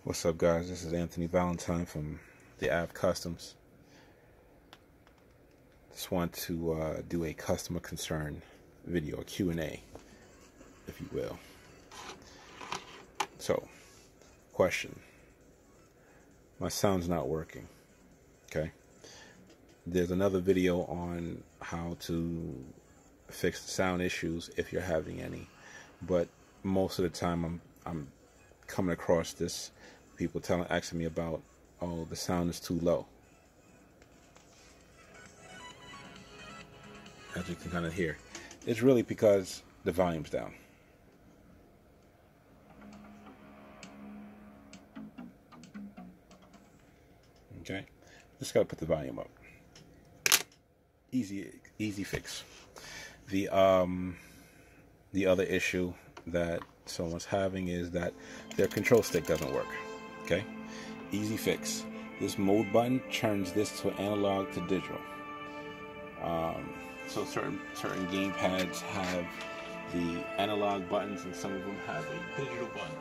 What's up, guys? This is Anthony Valentine from the Av Customs. Just want to do a customer concern video, a Q&A, if you will. So, question. My sound's not working, okay? There's another video on how to fix the sound issues if you're having any, but most of the time I'm coming across this, people asking me about, oh, the sound is too low. As you can kind of hear, it's really because the volume's down. Okay, just gotta put the volume up. Easy fix. The other issue that someone's having is that their control stick doesn't work. Okay, easy fix. This mode button turns this to analog to digital. So certain game pads have the analog buttons, and some of them have a digital button.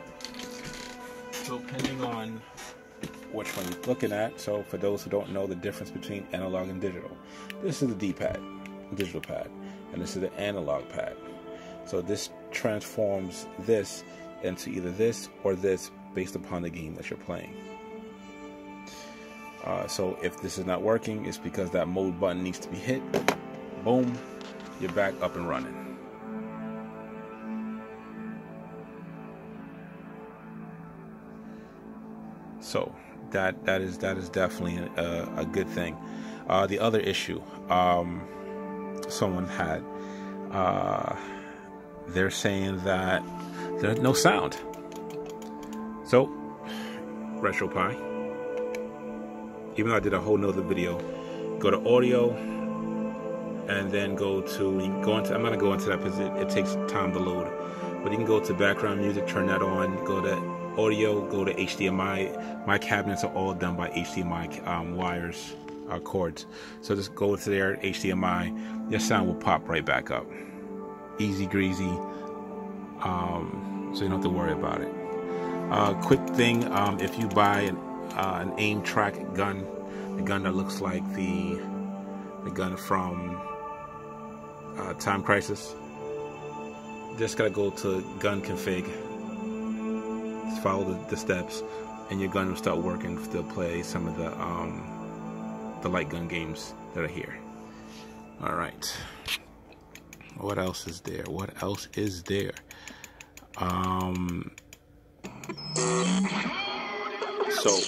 So depending on which one you're looking at, so for those who don't know the difference between analog and digital, this is the D-pad, digital pad, and this is the analog pad. So this transforms this into either this or this based upon the game that you're playing. So if this is not working, it's because that mode button needs to be hit. Boom, you're back up and running. So that is definitely a good thing. The other issue someone had, they're saying that there's no sound. So Retropie, even though I did a whole nother video, go to audio and then go into, I'm not gonna go into that because it takes time to load, but you can go to background music, turn that on, go to audio, go to HDMI. My cabinets are all done by HDMI wires, cords. So just go to their HDMI, your sound will pop right back up. Easy greasy, so you don't have to worry about it. Quick thing, if you buy an aim track gun, the gun that looks like the gun from Time Crisis, just gotta go to gun config, just follow the steps, and your gun will start working to play some of the light gun games that are here. All right, what else is there? So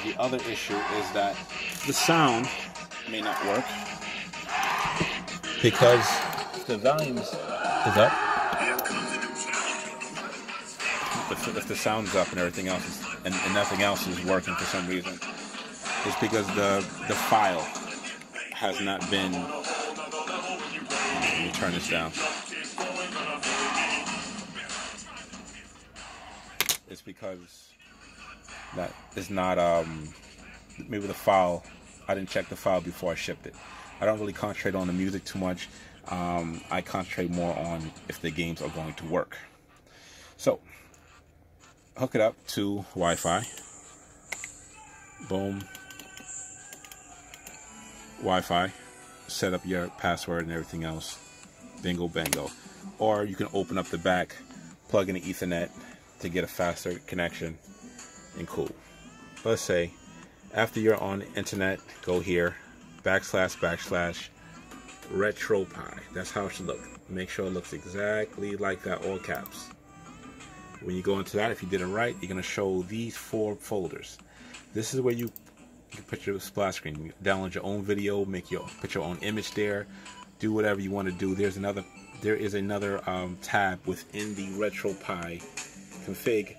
the other issue is that the sound may not work because the volume is up. If the sound's up and everything else is, and nothing else is working for some reason, it's because the file has not been. Let me turn this down. It's because that is not maybe the file, I didn't check the file before I shipped it. I don't really concentrate on the music too much. I concentrate more on if the games are going to work. So hook it up to Wi-Fi. Boom. Wi-Fi. Set up your password and everything else. Bingo bango. Or you can open up the back, plug in the Ethernet to get a faster connection, and cool. Let's say after you're on the internet, go here, / Retropie. That's how it should look. Make sure it looks exactly like that, all caps. When you go into that, if you did it right, you're gonna show these 4 folders. This is where you can put your splash screen. You download your own video, put your own image there, do whatever you want to do. There is another tab within the Retropie config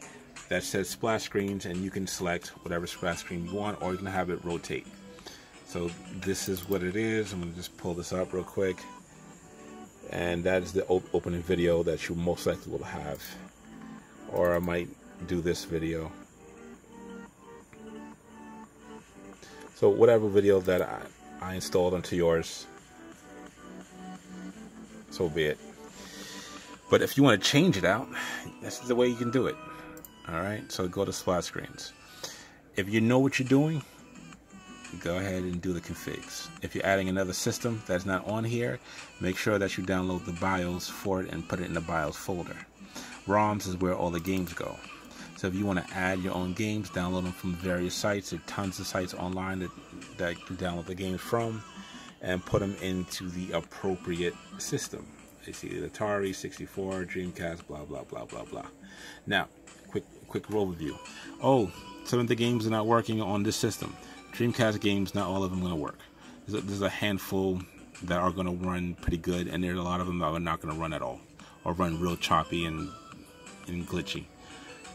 that says splash screens, and you can select whatever splash screen you want, or you can have it rotate. So this is what it is. I'm going to just pull this up real quick, and that is the opening video that you most likely will have, or I might do this video. So whatever video that I installed onto yours, so be it. But if you want to change it out, this is the way you can do it. All right, so go to splat screens. If you know what you're doing, go ahead and do the configs. If you're adding another system that's not on here, make sure that you download the BIOS for it and put it in the BIOS folder. ROMs is where all the games go. So if you want to add your own games, download them from various sites. There are tons of sites online that you can download the games from and put them into the appropriate system. You see the Atari, 64, Dreamcast, blah, blah, blah, blah, blah. Now, quick overview. Oh, some of the games are not working on this system. Dreamcast games, not all of them are going to work. There's a handful that are going to run pretty good, and there's a lot of them that are not going to run at all, or run real choppy and glitchy.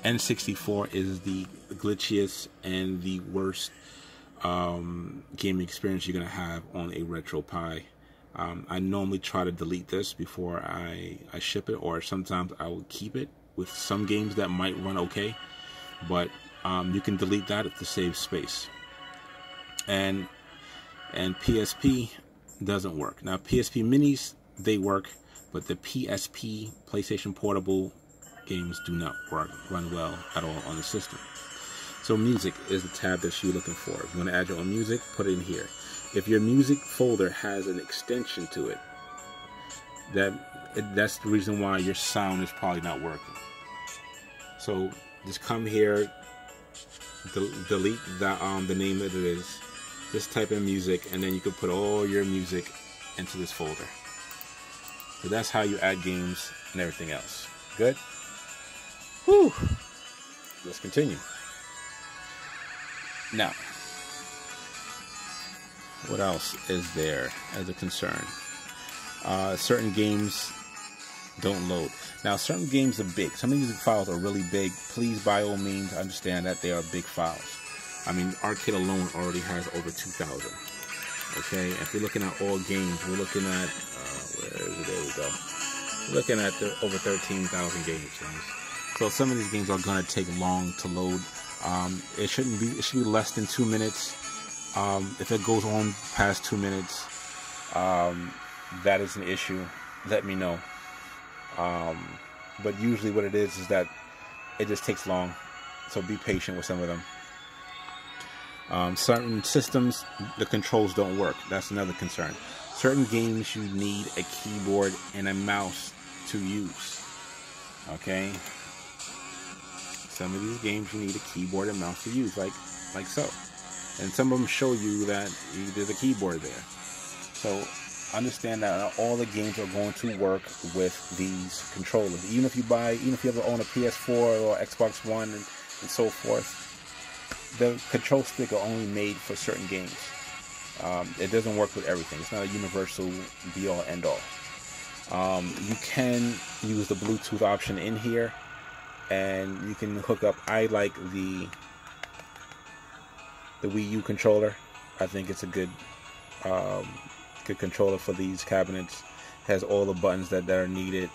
N64 is the glitchiest and the worst gaming experience you're going to have on a Retropie. I normally try to delete this before I ship it, or sometimes I will keep it with some games that might run okay, but you can delete that to save space. And PSP doesn't work. Now PSP minis, they work, but the PSP, PlayStation Portable games do not run well at all on the system. So music is the tab that you're looking for. If you want to add your own music, put it in here. If your music folder has an extension to it, that's the reason why your sound is probably not working. So just come here, delete the name that it is, just type in music, and then you can put all your music into this folder. So that's how you add games and everything else. Good? Whew. Let's continue. Now, what else is there as a concern? Certain games don't load. Now, certain games are big. Some of these files are really big. Please, by all means, understand that they are big files. I mean, Arcade alone already has over 2,000. Okay, if you're looking at all games, we're looking at where is it? There we go. We're looking at over 13,000 games. So some of these games are gonna take long to load. It should be less than 2 minutes. If it goes on past 2 minutes, that is an issue. Let me know. But usually what it is that it just takes long. So be patient with some of them. Certain systems, the controls don't work. That's another concern. Certain games you need a keyboard and a mouse to use. Okay? Some of these games you need a keyboard and mouse to use, like so. And some of them show you that there's a keyboard there. So understand that not all the games are going to work with these controllers. Even if you ever own a PS4 or Xbox One and so forth, the control stick are only made for certain games. It doesn't work with everything. It's not a universal be-all, end-all. You can use the Bluetooth option in here, and you can hook up. I like the Wii U controller. I think it's a good controller for these cabinets. It has all the buttons that are needed.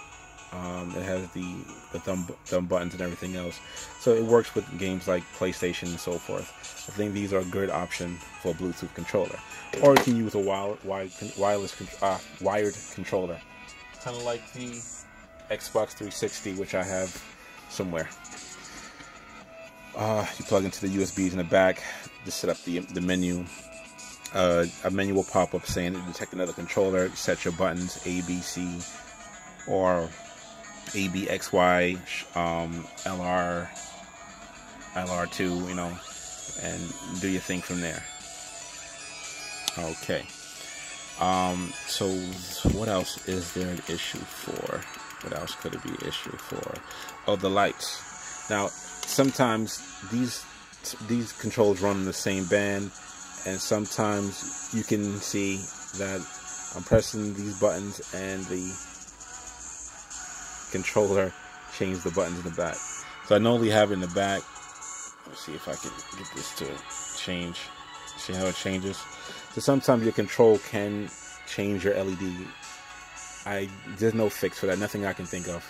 It has the thumb buttons and everything else. So it works with games like PlayStation and so forth. I think these are a good option for a Bluetooth controller. Or you can use a wired controller. Kind of like the Xbox 360, which I have somewhere. You plug into the USBs in the back, just set up the menu. A menu will pop up saying detect another controller, set your buttons A, B, C, or A, B, X, Y, LR, LR2, you know, and do your thing from there. Okay. So what else is there an issue for? What else could it be an issue for? Oh, the lights. Now, sometimes these controls run in the same band, and sometimes you can see that I'm pressing these buttons and the controller changes the buttons in the back. So I normally have it in the back. Let's see if I can get this to change. See how it changes? So sometimes your control can change your LED. There's no fix for that. Nothing I can think of.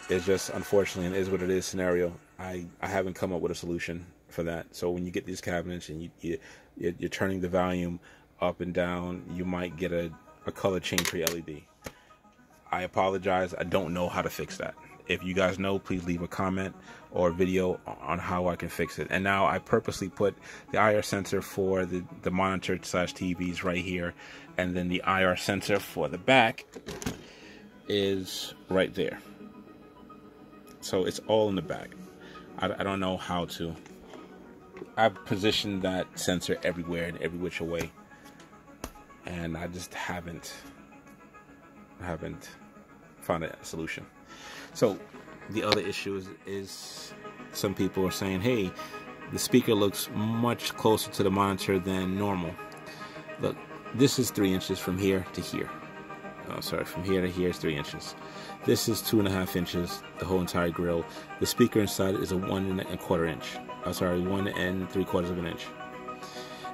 It's just, unfortunately, it is what it is scenario. I haven't come up with a solution for that. So when you get these cabinets and you're turning the volume up and down, you might get a color change for your LED. I apologize. I don't know how to fix that. If you guys know, please leave a comment or a video on how I can fix it. And now I purposely put the IR sensor for the monitor / TVs right here, and then the IR sensor for the back is right there. So it's all in the back. I don't know how to. I've positioned that sensor everywhere in every which way, and I just haven't found a solution. So the other issue is some people are saying, hey, the speaker looks much closer to the monitor than normal. Look, this is 3 inches from here to here. Oh, sorry, from here to here is 3 inches. This is 2.5 inches, the whole entire grill. The speaker inside is a 1 1/4 inch. Oh, sorry, 1 3/4 of an inch.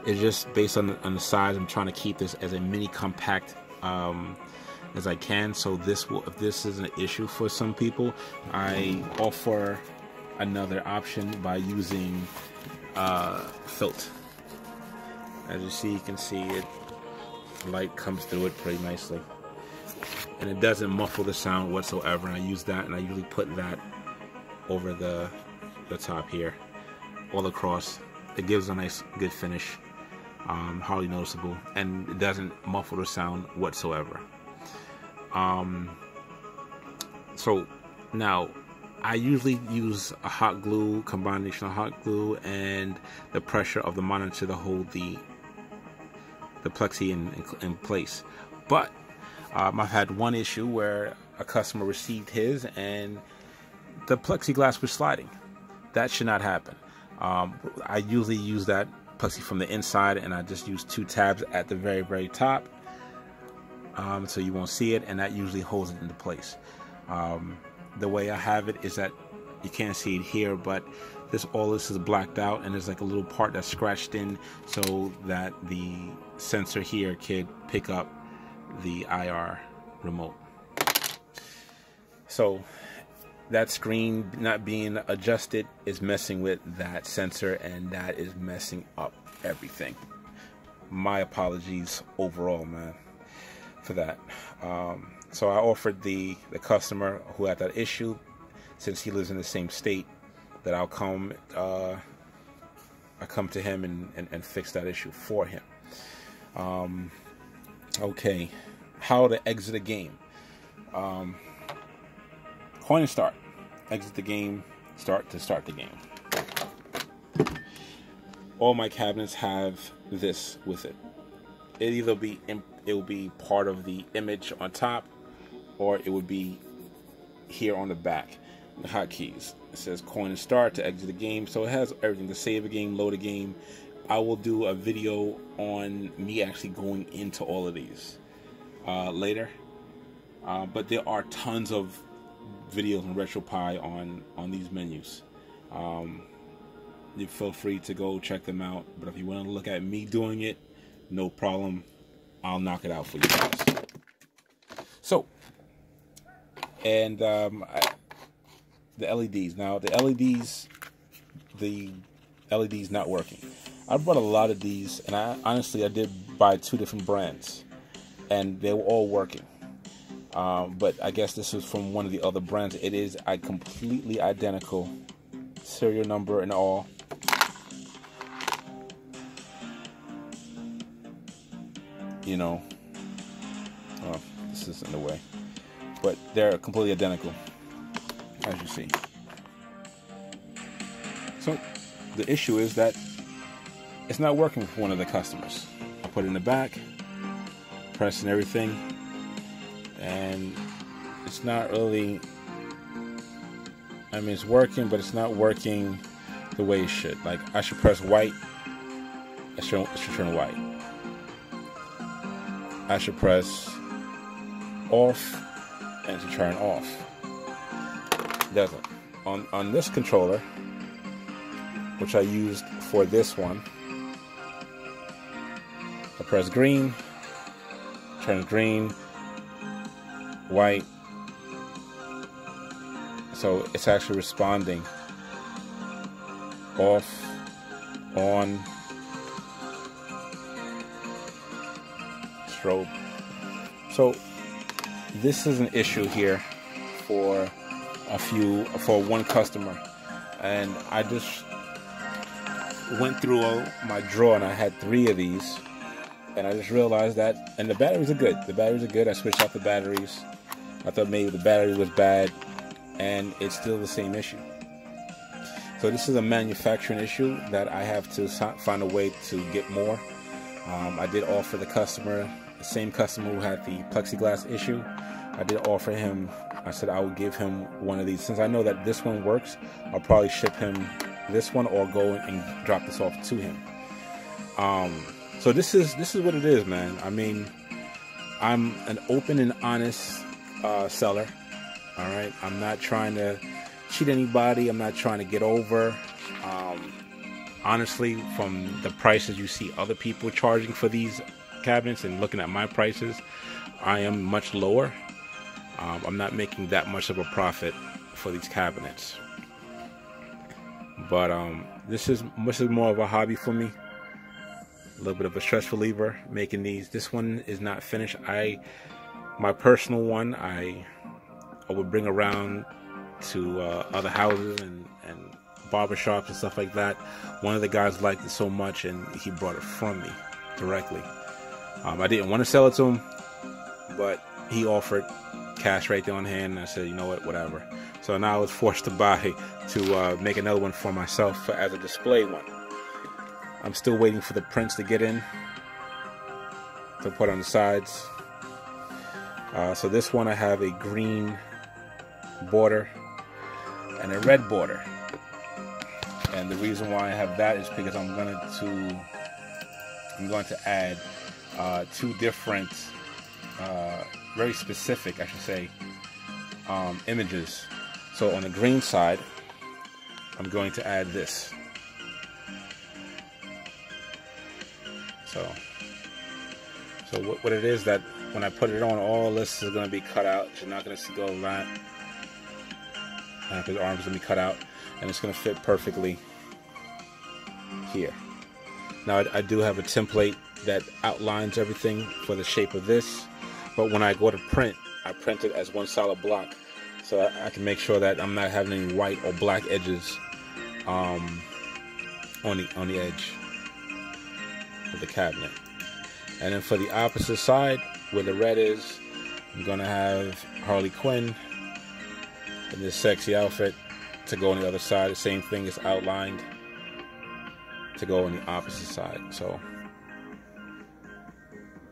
It's just based on the size. I'm trying to keep this as a mini compact as I can. So if this is an issue for some people, I offer another option by using felt. As you can see it, light comes through it pretty nicely, and it doesn't muffle the sound whatsoever. And I use that, and I usually put that over the top here, all across. It gives a nice, good finish, hardly noticeable, and it doesn't muffle the sound whatsoever. So now I usually use a hot glue, combination of hot glue and the pressure of the monitor to hold the plexi in place. But I've had one issue where a customer received his and the plexiglass was sliding. That should not happen. I usually use that plexi from the inside, and I just use 2 tabs at the very, very top, so you won't see it, and that usually holds it into place. The way I have it is that you can't see it here, but all this is blacked out, and there's like a little part that's scratched in so that the sensor here can pick up the IR remote. So that screen not being adjusted is messing with that sensor, and that is messing up everything. My apologies overall, man, for that. So I offered the customer who had that issue, since he lives in the same state, that I'll come to him and fix that issue for him. Okay, how to exit a game. Coin and start. Exit the game, start the game. All my cabinets have this with it. It will be part of the image on top, or it would be here on the back. The hotkeys. It says coin and start to exit the game, so it has everything to save a game, load a game. I will do a video on me actually going into all of these later, but there are tons of videos on Retropie on these menus. You feel free to go check them out, but if you want to look at me doing it, no problem, I'll knock it out for you guys. So, and the LEDs. Now the LEDs not working. I bought a lot of these, and I did buy 2 different brands, and they were all working. But I guess this is from one of the other brands. It is completely identical, serial number and all. You know, oh, this is in the way, but they're completely identical, as you see. So the issue is that it's not working for one of the customers. I put it in the back, pressing everything, and it's not really, I mean, it's working, but it's not working the way it should. Like, I should press white, it should turn white. I should press off, and it should turn off. It doesn't. On this controller, which I used for this one, I press green, turns green, white. So it's actually responding. Off, on, strobe. So this is an issue here for one customer, and I just went through my drawer and I had 3 of these, and I just realized that, and the batteries are good. The batteries are good. I switched out the batteries. I thought maybe the battery was bad, and it's still the same issue. So this is a manufacturing issue that I have to find a way to get more. I did offer the customer, the same customer who had the plexiglass issue, I did offer him, I said I would give him one of these. Since I know that this one works, I'll probably ship him this one or go and drop this off to him. So this is what it is, man. I mean, I'm an open and honest seller. All right, I'm not trying to cheat anybody. I'm not trying to get over. Honestly, from the prices you see other people charging for these cabinets and looking at my prices, I am much lower. I'm not making that much of a profit for these cabinets. But this is more of a hobby for me. A little bit of a stress reliever making these. This one is not finished. My personal one, I would bring around to other houses and barbershops and stuff like that. One of the guys liked it so much and he brought it from me directly. I didn't want to sell it to him, but he offered cash right there on hand, and I said, you know what, whatever. So now I was forced to make another one for myself as a display one. I'm still waiting for the prints to get in to put on the sides. So this one I have a green border and a red border, and the reason why I have that is because I'm going to add 2 different very specific, I should say, images. So on the green side, I'm going to add this. So what it is that when I put it on, all this is going to be cut out. You're not going to see all that. His arm's going to be cut out, and it's going to fit perfectly here. Now I do have a template that outlines everything for the shape of this, but when I go to print, I print it as one solid block, so I can make sure that I'm not having any white or black edges on the edge of the cabinet. And then for the opposite side, where the red is, I'm gonna have Harley Quinn in this sexy outfit to go on the other side. The same thing is outlined to go on the opposite side. So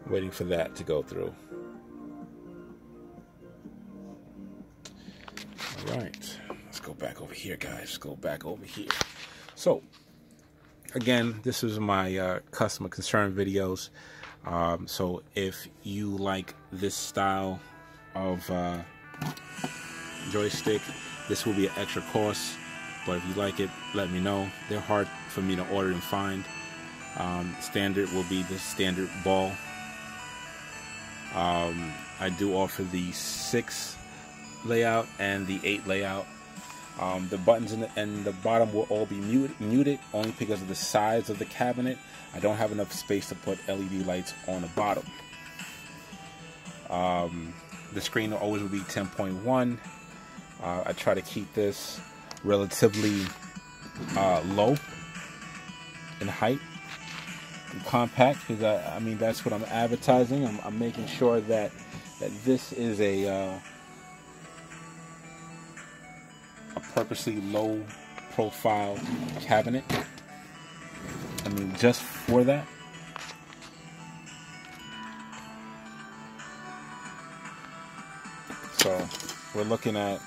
waiting for that to go through. All right, let's go back over here, guys. Let's go back over here. So again, this is my customer concern videos. So if you like this style of joystick, this will be an extra cost, but if you like it, let me know. They're hard for me to order and find. Standard will be the standard ball. I do offer the 6 layout and the 8 layout. The buttons in the bottom will all be muted only because of the size of the cabinet. I don't have enough space to put LED lights on the bottom. The screen always will be 10.1. I try to keep this relatively low in height and compact, because I mean that's what I'm advertising. I'm making sure that this is a purposely low profile cabinet. I mean, just for that. So we're looking at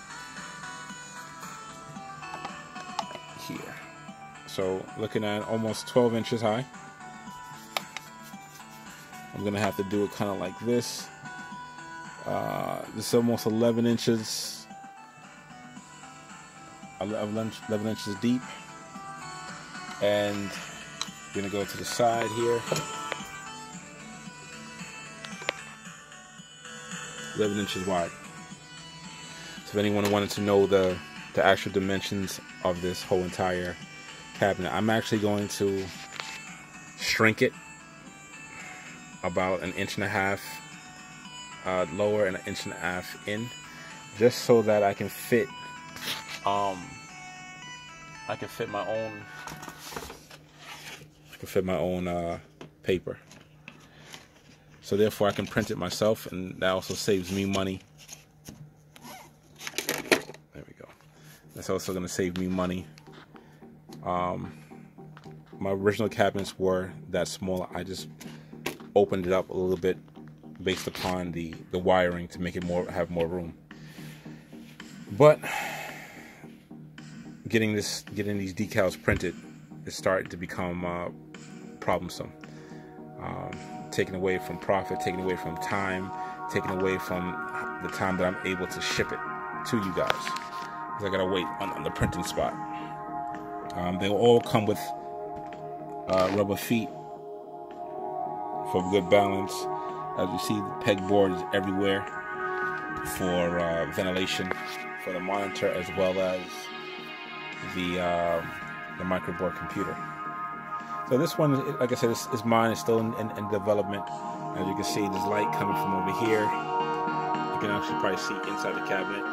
here. So looking at almost 12 inches high. I'm gonna have to do it kind of like this. This is almost 11 inches. 11 inches deep, and we're gonna go to the side here. 11 inches wide. So if anyone wanted to know the actual dimensions of this whole entire cabinet, I'm actually going to shrink it about 1.5 inches lower and 1.5 inches in, just so that I can fit my own paper. So therefore I can print it myself, and that also saves me money. There we go. That's also going to save me money. My original cabinets were that small. I just opened it up a little bit based upon the wiring to make it have more room. But getting these decals printed is starting to become problemsome. Taking away from profit, taking away from time, taking away from the time that I'm able to ship it to you guys, because I gotta wait on the printing spot. They'll all come with rubber feet for good balance. As you see, the pegboard is everywhere for ventilation for the monitor, as well as the microboard computer. So this one, like I said, is mine. It's still in development. As you can see, there's light coming from over here. You can actually probably see inside the cabinet.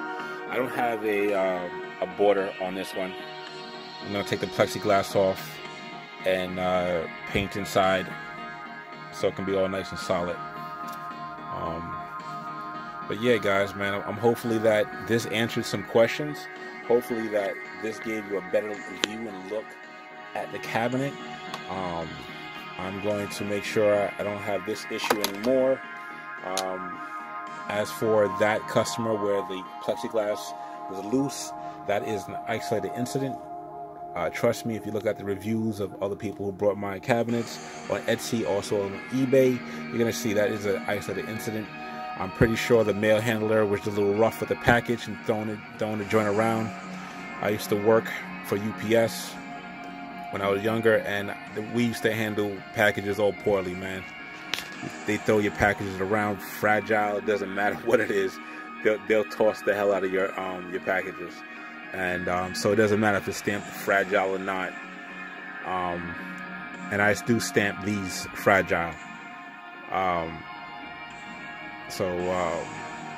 I don't have a border on this one. I'm gonna take the plexiglass off and paint inside, so it can be all nice and solid. But yeah, guys, man, I'm hopefully that this answered some questions. Hopefully that this gave you a better view and look at the cabinet. I'm going to make sure I don't have this issue anymore. As for that customer where the plexiglass was loose, that is an isolated incident. Trust me, if you look at the reviews of other people who brought my cabinets on Etsy, also on eBay, you're going to see that is an isolated incident. I'm pretty sure the mail handler was a little rough with the package and throwing the joint around. I used to work for UPS when I was younger, and we used to handle packages all poorly, man. They throw your packages around, fragile. It doesn't matter what it is. They'll toss the hell out of your packages, and so it doesn't matter if it's stamped fragile or not. And I do stamp these fragile.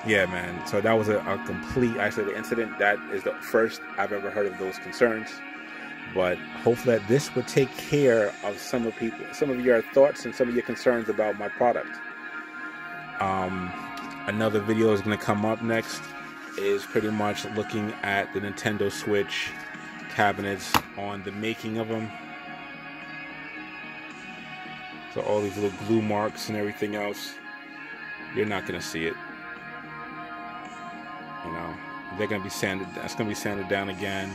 Yeah, man. So that was a complete isolated incident. That is the first I've ever heard of those concerns. But hopefully that this would take care of some of your thoughts and some of your concerns about my product. Another video is going to come up next, is pretty much looking at the Nintendo Switch cabinets, on the making of them. So all these little glue marks and everything else, you're not going to see it. You know, they're going to be sanded. That's going to be sanded down again.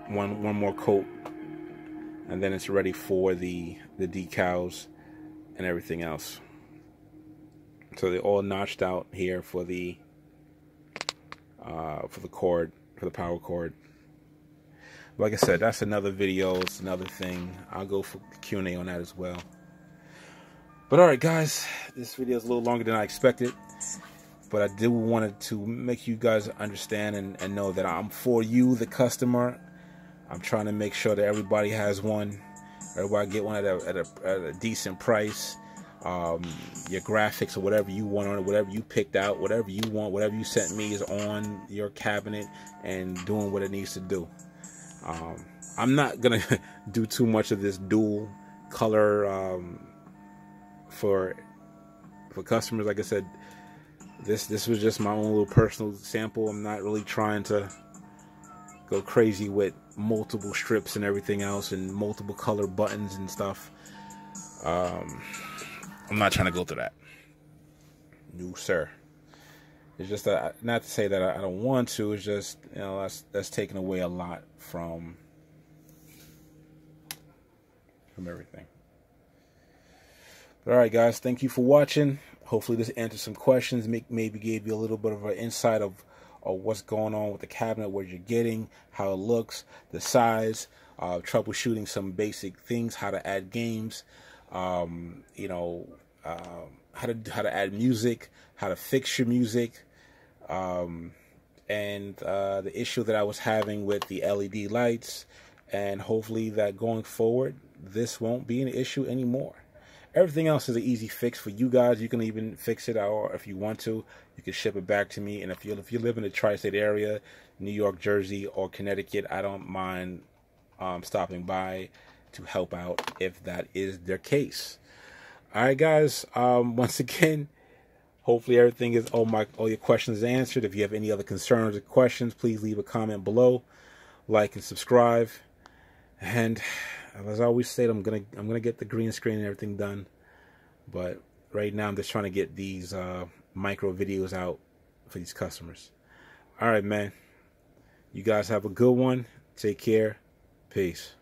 One more coat, and then it's ready for the decals and everything else. So they're all notched out here for the cord, for the power cord. Like I said, that's another video. It's another thing. I'll go for Q&A on that as well. But all right, guys, this video is a little longer than I expected. But I do wanted to make you guys understand and know that I'm for you, the customer. I'm trying to make sure that everybody has one. Everybody get one at a decent price. Your graphics or whatever you want on it, whatever you picked out, whatever you want, whatever you sent me is on your cabinet and doing what it needs to do. I'm not gonna do too much of this dual color for customers. Like I said, this was just my own little personal sample. I'm not really trying to go crazy with multiple strips and everything else and multiple color buttons and stuff. I'm not trying to go through that. No, sir. It's just that, not to say that I don't want to. It's just, you know, that's taking away a lot from everything. But all right, guys, thank you for watching. Hopefully this answered some questions, maybe gave you a little bit of an insight of what's going on with the cabinet, what you're getting, how it looks, the size, troubleshooting some basic things, how to add games, you know, how to add music, how to fix your music, and the issue that I was having with the LED lights, and hopefully that going forward this won't be an issue anymore. Everything else is an easy fix for you guys. You can even fix it, or if you want to, you can ship it back to me. And if you live in the tri-state area, New York, Jersey, or Connecticut, I don't mind stopping by to help out if that is their case. All right, guys. Once again, hopefully everything is all your questions answered. If you have any other concerns or questions, please leave a comment below, like and subscribe. And as I always say, I'm gonna get the green screen and everything done. But right now, I'm just trying to get these micro videos out for these customers. All right, man. You guys have a good one. Take care. Peace.